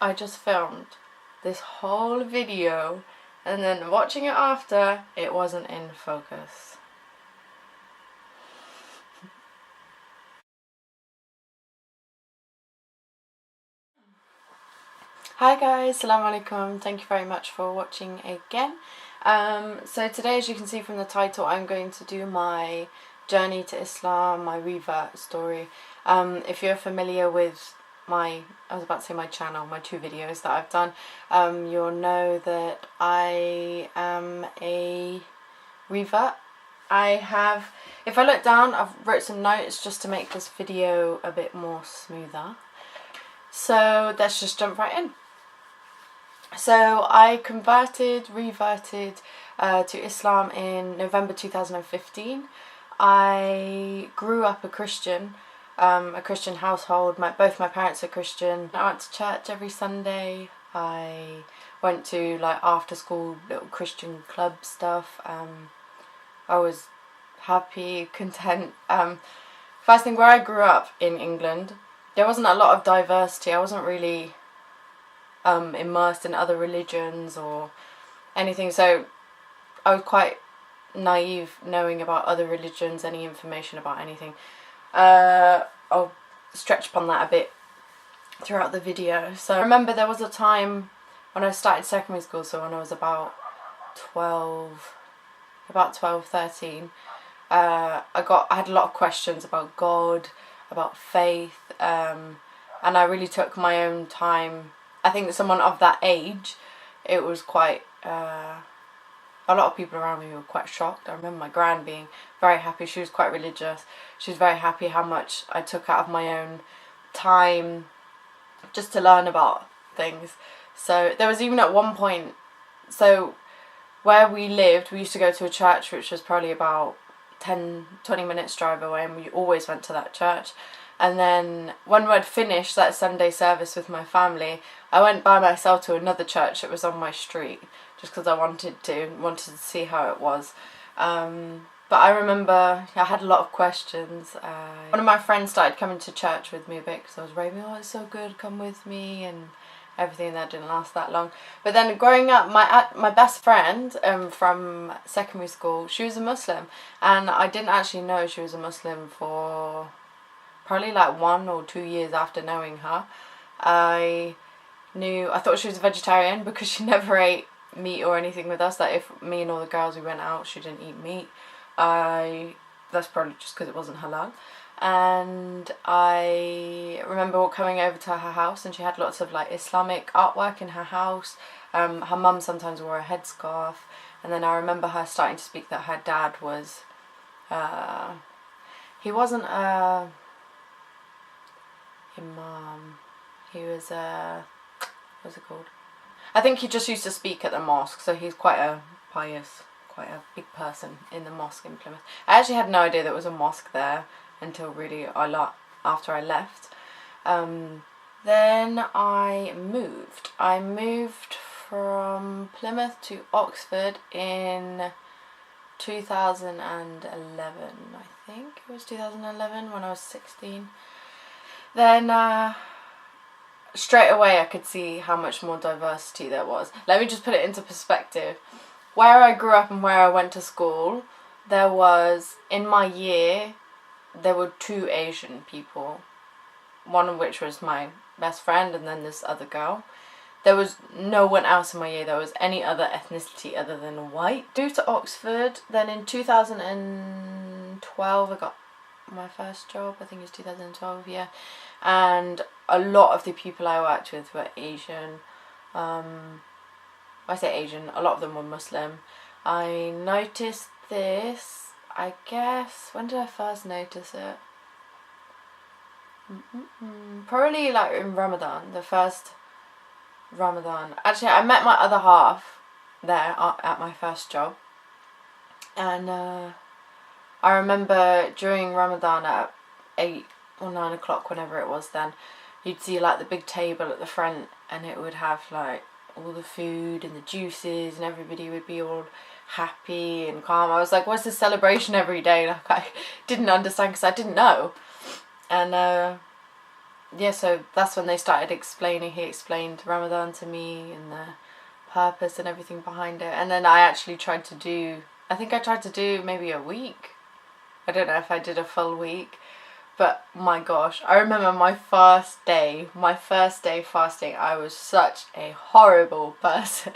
I just filmed this whole video and then watching it after, it wasn't in focus. Hi guys, Assalamu alaikum, thank you very much for watching again. So today, as you can see from the title, I'm going to do my journey to Islam, my revert story. If you're familiar with my channel, my 2 videos that I've done, you'll know that I am a revert. If I look down, I've wrote some notes just to make this video a bit more smoother. So let's just jump right in. So I reverted to Islam in November 2015. I grew up a Christian household. Both my parents are Christian. I went to church every Sunday. I went to like after school little Christian club stuff. I was happy, content. First thing, where I grew up in England, there wasn't a lot of diversity. I wasn't really immersed in other religions or anything, so I was quite naive knowing about other religions, any information about anything. I'll stretch upon that a bit throughout the video. So I remember there was a time when I started secondary school, so when I was about 12, 13, I had a lot of questions about God, about faith, and I really took my own time. I think that someone of that age, it was quite, a lot of people around me were quite shocked. I remember my gran being very happy. She was quite religious. She was very happy how much I took out of my own time just to learn about things. So there was even at one point, so where we lived, we used to go to a church which was probably about 10-20 minutes drive away, and we always went to that church. And then when we'd finished that Sunday service with my family, I went by myself to another church that was on my street, just because I wanted to see how it was. But I remember I had a lot of questions. One of my friends started coming to church with me a bit because I was raving, oh, it's so good, come with me, and everything. That didn't last that long. But then growing up, my best friend from secondary school, she was a Muslim, and I didn't actually know she was a Muslim for probably like 1 or 2 years after knowing her. I thought she was a vegetarian because she never ate meat or anything with us. That if me and all the girls we went out, she didn't eat meat. That's probably just because it wasn't halal. And I remember coming over to her house, and she had lots of like Islamic artwork in her house. Her mum sometimes wore a headscarf, and then I remember her starting to speak that her dad was, he wasn't a imam, he was what's it called? I think he just used to speak at the mosque, so he's quite a pious, quite a big person in the mosque in Plymouth. I actually had no idea there was a mosque there until really after I left. Then I moved. I moved from Plymouth to Oxford in 2011, I think it was 2011, when I was 16. Then straight away I could see how much more diversity there was. Let me just put it into perspective. Where I grew up and where I went to school, there was, in my year, there were 2 Asian people. One of which was my best friend, and then this other girl. There was no one else in my year that was any other ethnicity other than white. Moved to Oxford, then in 2012 I got my first job. I think it was 2012, yeah. And a lot of the people I worked with were Asian. I say Asian, a lot of them were Muslim. I noticed this, I guess, when did I first notice it? Probably like in Ramadan, the first Ramadan. Actually, I met my other half there at my first job. And I remember during Ramadan at 8 or 9 o'clock, whenever it was then, you'd see like the big table at the front, and it would have like all the food and the juices, and everybody would be all happy and calm. I was like, what's this celebration every day? Like, I didn't understand because I didn't know. And yeah, so that's when they started explaining. He explained Ramadan to me and the purpose and everything behind it. And then I actually tried to do, I think I tried to do maybe a week. I don't know if I did a full week. But my gosh, I remember my first day fasting, I was such a horrible person.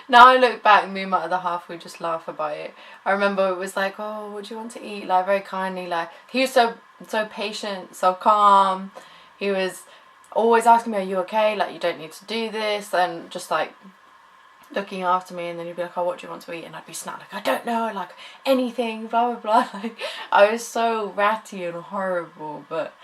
Now I look back, me and my other half, we just laugh about it. I remember it was like, oh, what do you want to eat? Like, very kindly, like, he was so patient, so calm. He was always asking me, are you okay? Like, you don't need to do this. And just like looking after me, and then he'd be like, oh, what do you want to eat? And I'd be snapped like, I don't know, like anything, blah blah blah. Like, I was so ratty and horrible. But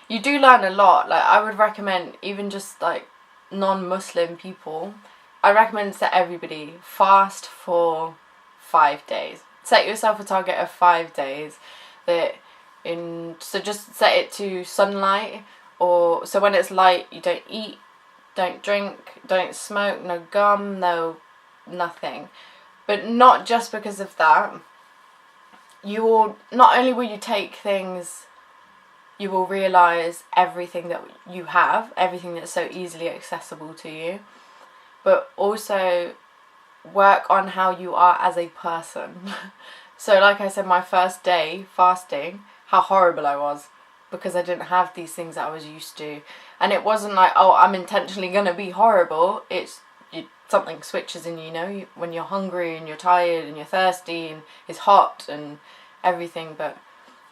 you do learn a lot. Like, I would recommend, even just like non-Muslim people, I recommend to everybody, fast for 5 days. Set yourself a target of 5 days. So just set it to sunlight, or so when it's light you don't eat, don't drink, don't smoke, no gum, no nothing. But not just because of that. You will, not only will you take things, you will realise everything that you have, everything that's so easily accessible to you, but also work on how you are as a person. So like I said, my first day fasting, how horrible I was, because I didn't have these things that I was used to. And it wasn't like, oh, I'm intentionally going to be horrible. It's something switches in you, you know, when you're hungry and you're tired and you're thirsty and it's hot and everything. But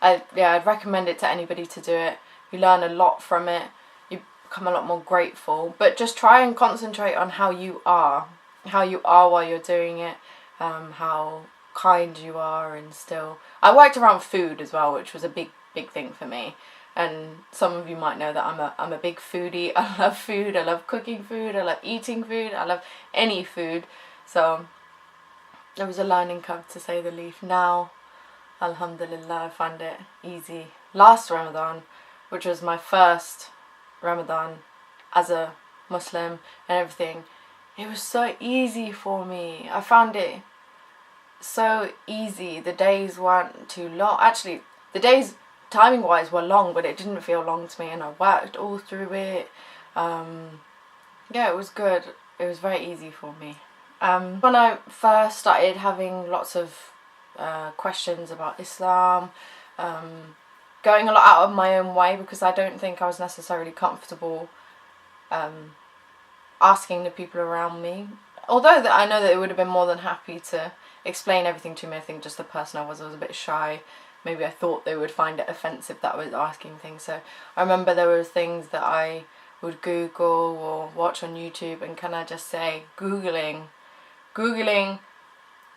I'd recommend it to anybody to do it. You learn a lot from it. You become a lot more grateful. But just try and concentrate on how you are while you're doing it, how kind you are. And still, I worked around food as well, which was a big thing for me. And some of you might know that I'm a big foodie. I love food. I love cooking food. I love eating food. I love any food. So it was a learning curve, to say the least. Now, alhamdulillah, I find it easy. Last Ramadan, which was my first Ramadan as a Muslim and everything, it was so easy for me. I found it so easy. The days weren't too long. Actually, the days timing wise were long, but it didn't feel long to me, and I worked all through it. Yeah, it was good. It was very easy for me. When I first started having lots of questions about Islam, going a lot out of my own way, because I don't think I was necessarily comfortable asking the people around me. Although I know that they would have been more than happy to explain everything to me. I think just the person I was a bit shy. Maybe I thought they would find it offensive that I was asking things. So I remember there were things that I would Google or watch on YouTube, and can I just say, Googling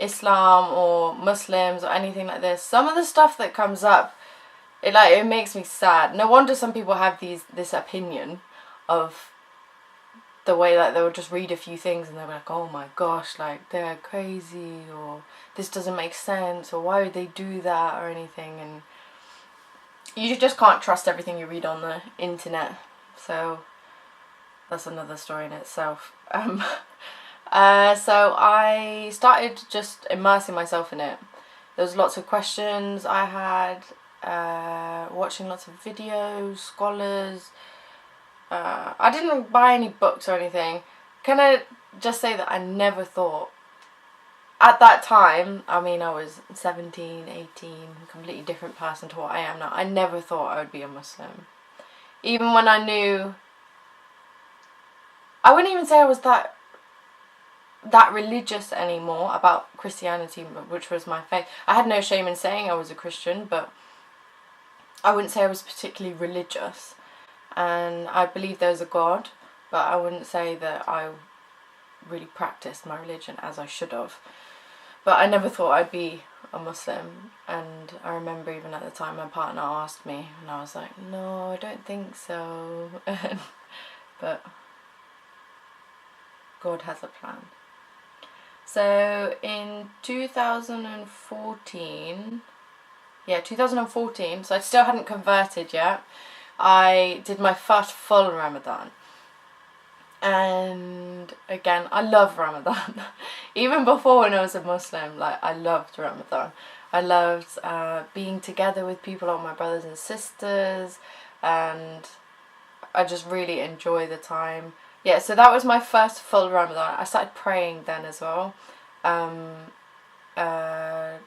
Islam or Muslims or anything like this, some of the stuff that comes up, it makes me sad. No wonder some people have this opinion of the way that they'll just read a few things and they're like, oh my gosh, like they're crazy, or this doesn't make sense, or why would they do that, or anything. And you just can't trust everything you read on the internet. So that's another story in itself. So I started just immersing myself in it. There was lots of questions I had, watching lots of videos, scholars. I didn't buy any books or anything. Can I just say that I never thought, at that time, I mean I was 17, 18, completely different person to what I am now. I never thought I would be a Muslim. Even when I knew, I wouldn't even say I was that religious anymore about Christianity, which was my faith. I had no shame in saying I was a Christian, but I wouldn't say I was particularly religious. And I believe there's a God, but I wouldn't say that I really practiced my religion as I should have. But I never thought I'd be a Muslim. And I remember even at the time my partner asked me, and I was like, no, I don't think so. But God has a plan. So in 2014, so I still hadn't converted yet, I did my first full Ramadan. And again, I love Ramadan. Even before, when I was a Muslim, like, I loved Ramadan. I loved being together with people, like my brothers and sisters, and I just really enjoy the time. Yeah, so that was my first full Ramadan. I started praying then as well.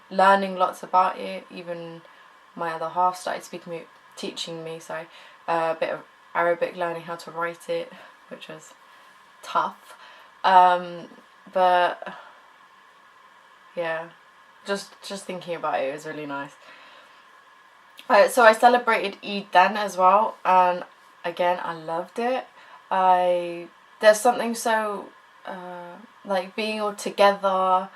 Learning lots about it. Even my other half started teaching me a bit of Arabic, learning how to write it, which was tough. But yeah, just thinking about it was really nice. So I celebrated Eid then as well, and again I loved it. There's something so like being all together,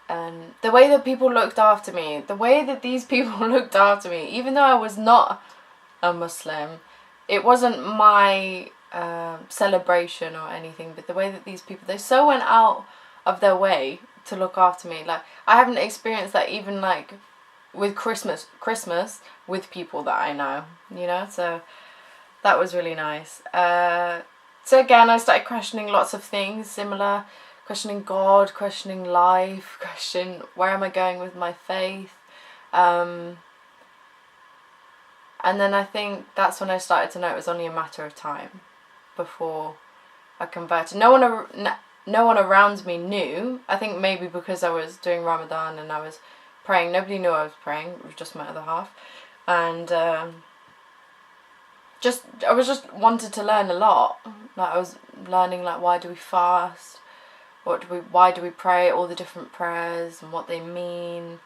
and the way that people looked after me, the way that these people looked after me, even though I was not a Muslim, it wasn't my celebration or anything, but the way that these people, they so went out of their way to look after me. Like, I haven't experienced that even like with Christmas with people that I know, you know, so that was really nice. So again, I started questioning lots of things similar, questioning God, questioning life, questioning where am I going with my faith. And then I think that's when I started to know it was only a matter of time before I converted. No one around me knew. I think maybe because I was doing Ramadan and I was praying. Nobody knew I was praying. It was just my other half. And I was just wanted to learn a lot. Like, I was learning, like, why do we fast? Why do we pray? All the different prayers and what they mean.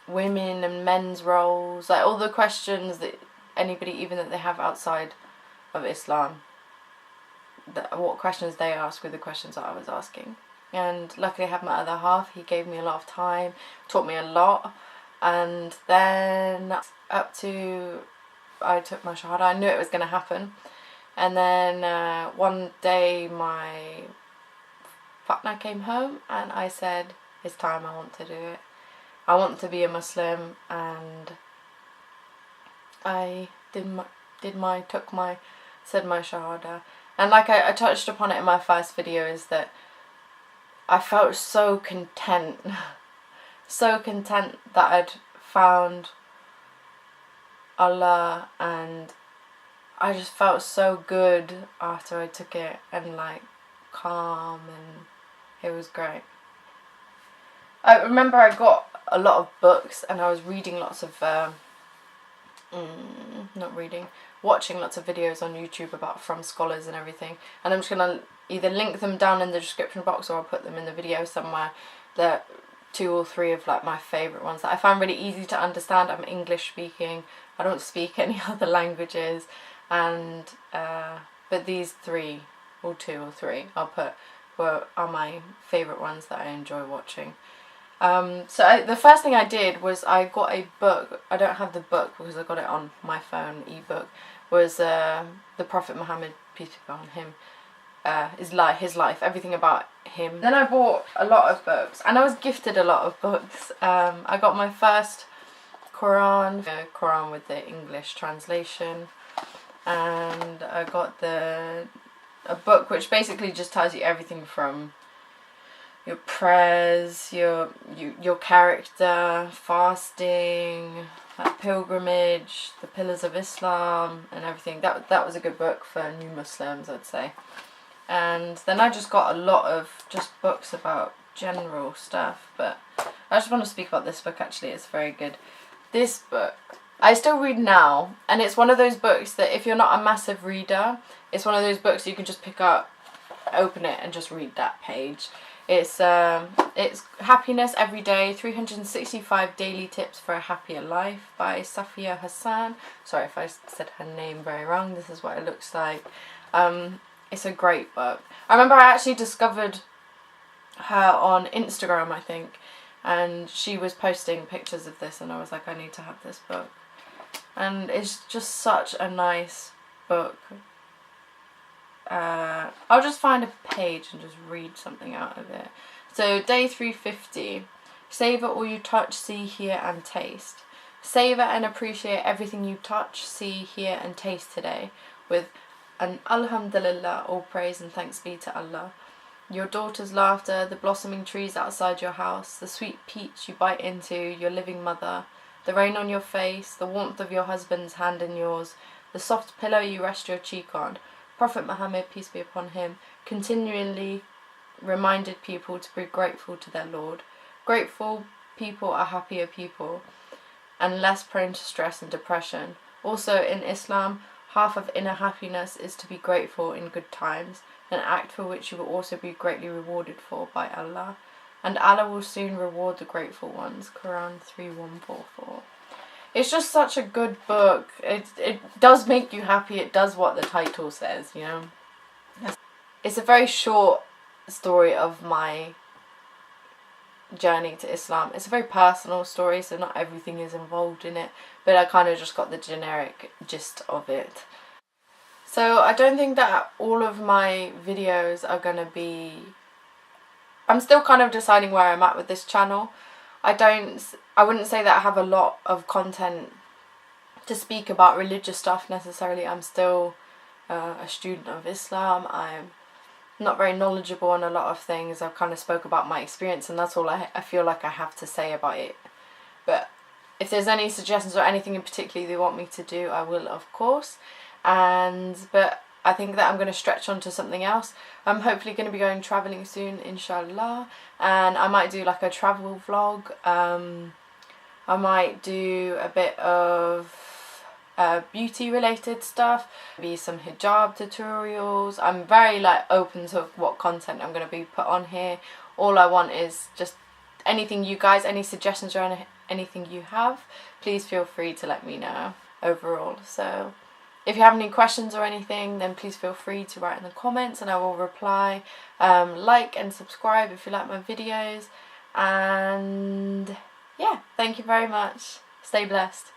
Women and men's roles, like all the questions that anybody, even that they have outside of Islam, what questions they ask were the questions that I was asking. And luckily I had my other half. He gave me a lot of time, taught me a lot. And then up to I took my shahada. I knew it was going to happen. And then one day my partner came home and I said, it's time, I want to do it. I want to be a Muslim, and I said my shahada. And like I touched upon it in my first video, is that I felt so content, so content that I'd found Allah, and I just felt so good after I took it, and like calm, and it was great. I remember I got a lot of books and I was reading lots of, watching lots of videos on YouTube from scholars and everything. And I'm just going to either link them down in the description box or I'll put them in the video somewhere. The 2 or 3 of like my favourite ones that I found really easy to understand. I'm English speaking. I don't speak any other languages. And, but these 3 or 2 or 3 I'll put are my favourite ones that I enjoy watching. So the first thing I did was I got a book. I don't have the book because I got it on my phone, ebook. Was the Prophet Muhammad, peace be upon him, his life, everything about him. Then I bought a lot of books, and I was gifted a lot of books. I got my first Quran with the English translation, and I got a book which basically just tells you everything from your prayers, your character, fasting, like pilgrimage, the pillars of Islam, and everything. That was a good book for new Muslims, I'd say. And then I just got a lot of just books about general stuff, but I just want to speak about this book actually. It's very good. This book I still read now, and it's one of those books that if you're not a massive reader, it's one of those books you can just pick up, open it, and just read that page. It's Happiness Every Day, 365 Daily Tips for a Happier Life by Safia Hassan. Sorry if I said her name very wrong. This is what it looks like. It's a great book. I remember I actually discovered her on Instagram, I think, and she was posting pictures of this, and I was like, I need to have this book. And it's just such a nice book. I'll just find a page and just read something out of it. So day 350. Savour all you touch, see, hear and taste. Savour and appreciate everything you touch, see, hear and taste today with an alhamdulillah, all praise and thanks be to Allah. Your daughter's laughter, the blossoming trees outside your house, the sweet peach you bite into, your living mother, the rain on your face, the warmth of your husband's hand in yours, the soft pillow you rest your cheek on. Prophet Muhammad, peace be upon him, continually reminded people to be grateful to their Lord. Grateful people are happier people and less prone to stress and depression. Also in Islam, half of inner happiness is to be grateful in good times, an act for which you will also be greatly rewarded for by Allah. And Allah will soon reward the grateful ones. Quran 3:144. It's just such a good book. It does make you happy. It does what the title says, you know. It's a very short story of my journey to Islam. It's a very personal story, so not everything is involved in it, but I kind of just got the generic gist of it. So I don't think that all of my videos are going to be... I'm still kind of deciding where I'm at with this channel. I wouldn't say that I have a lot of content to speak about religious stuff necessarily. I'm still a student of Islam. I'm not very knowledgeable on a lot of things. I've kind of spoke about my experience, and that's all I feel like I have to say about it. But if there's any suggestions or anything in particular they want me to do, I will, of course. But I think that I'm going to stretch on to something else. I'm hopefully going to be going travelling soon, inshallah, and I might do like a travel vlog. I might do a bit of beauty related stuff, maybe some hijab tutorials. I'm very open to what content I'm going to be put on here. All I want is just anything you guys, any suggestions or anything you have, please feel free to let me know overall. So if you have any questions or anything, then please feel free to write in the comments and I will reply. Like and subscribe if you like my videos, and yeah, thank you very much. Stay blessed.